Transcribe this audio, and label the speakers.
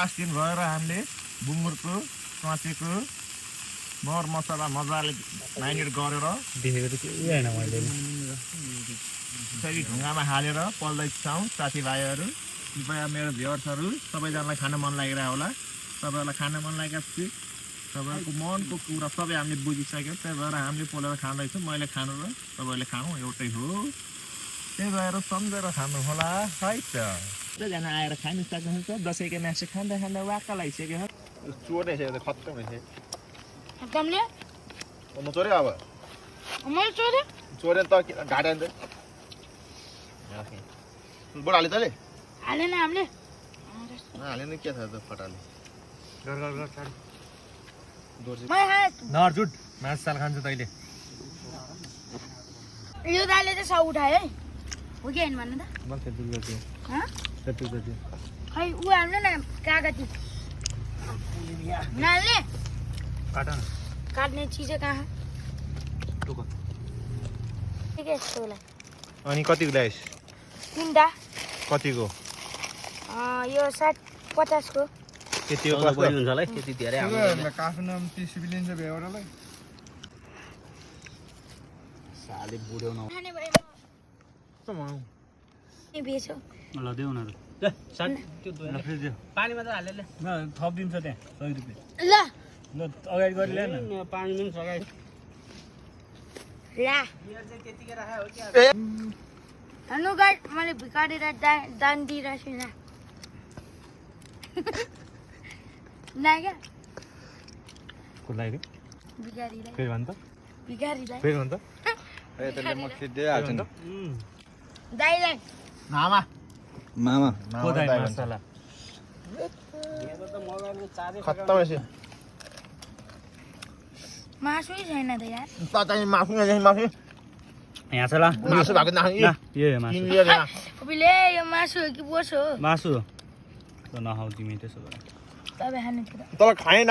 Speaker 1: last दिन भएर हामीले बुङ्गुरको काँचेको मर मसला मजाले म्यारिनेट गरेर
Speaker 2: देखेको त केही होइन मैले
Speaker 1: फेरि ढुङ्गामा हालेर पल्दैछौँ साथीभाइहरू कृपया मेरो भ्युअर्सहरू सबैजनालाई खान मन लागिरहेको होला तपाईँहरूलाई खान मन लागेको छु तपाईँहरूको मनको कुरा सबै हामीले बुझिसक्यो त्यही भएर हामीले पोलेर खाँदैछौँ मैले खानु र तपाईँहरूले खानु एउटै हो त्यही भएर सम्झेर खानु होला है त सबैजना आएर खानु सक्नुहुन्छ दसैँको मासु खाँदा खाँदा वाक्क लागिसक्यो चोर्ने छ खत्तम रहेछ
Speaker 3: कमले
Speaker 1: म चोर्यो अब
Speaker 3: मैले चोरे
Speaker 1: चोर्यो त ढाडा नि त बुढा हाले तैँले
Speaker 3: हालेन हामीले
Speaker 1: हालेन के छ त फटाले
Speaker 2: गर गर गर चाड
Speaker 3: मैले खाएँ
Speaker 2: नर्जुट मासु साल खान्छ तैँले
Speaker 3: यो दाले चाहिँ सब उठायो है हो कि होइन भन्नु त
Speaker 2: म त्यति गर्छु
Speaker 3: हँ
Speaker 2: त्यति गर्छु
Speaker 3: खै ऊ हाल्नु न कागती नाल्ने
Speaker 2: काट न
Speaker 3: काट्ने चिज कहाँ
Speaker 2: टुक
Speaker 3: के के यस्तो होला
Speaker 1: अनि कतिको ल्याइस्
Speaker 3: तिनवटा
Speaker 1: कतिको
Speaker 3: यो 50 को
Speaker 1: त्यतिको
Speaker 2: हुन्छ होला है त्यति धेरै
Speaker 4: काफी नाम 30 रुपियाँ लिन्छ बेहोरालाई
Speaker 2: साले बुढ्यो न
Speaker 3: खाने भए म बेचो
Speaker 2: ल देऊ न ल साट त्यो फ्रिज देऊ पानीमा त हाले ल थप दिन्छ त्यहाँ 100 रुपैयाँ
Speaker 3: ल
Speaker 2: ल अगाडि गरि ल्याउन पानी पनि सगाइ
Speaker 3: ला हेर्नु गाइड मैले भिकारीलाई दान दिइरहेको छु ना क्या
Speaker 2: को लागि
Speaker 3: भिकारीलाई
Speaker 2: फेरि भन् त
Speaker 3: भिकारीलाई
Speaker 2: फेरि भन् त
Speaker 4: ए त्यसले म खिच्दै हाल्छु नि
Speaker 3: दाइलाई
Speaker 1: मामा
Speaker 4: मामा
Speaker 2: को दाइ मसला
Speaker 1: खत्तम रहेछ
Speaker 3: मासु छैन त यार
Speaker 1: तपाईँ मासु मासु
Speaker 2: यहाँ छ ल
Speaker 1: मासु भएको नखाने
Speaker 2: यो मासु
Speaker 3: अबले यो मासु हो कि बोस हो
Speaker 2: मासु त नखाऊ तिमी त्यसो भए
Speaker 3: तपाईँ खाने थियो
Speaker 1: तर खाएन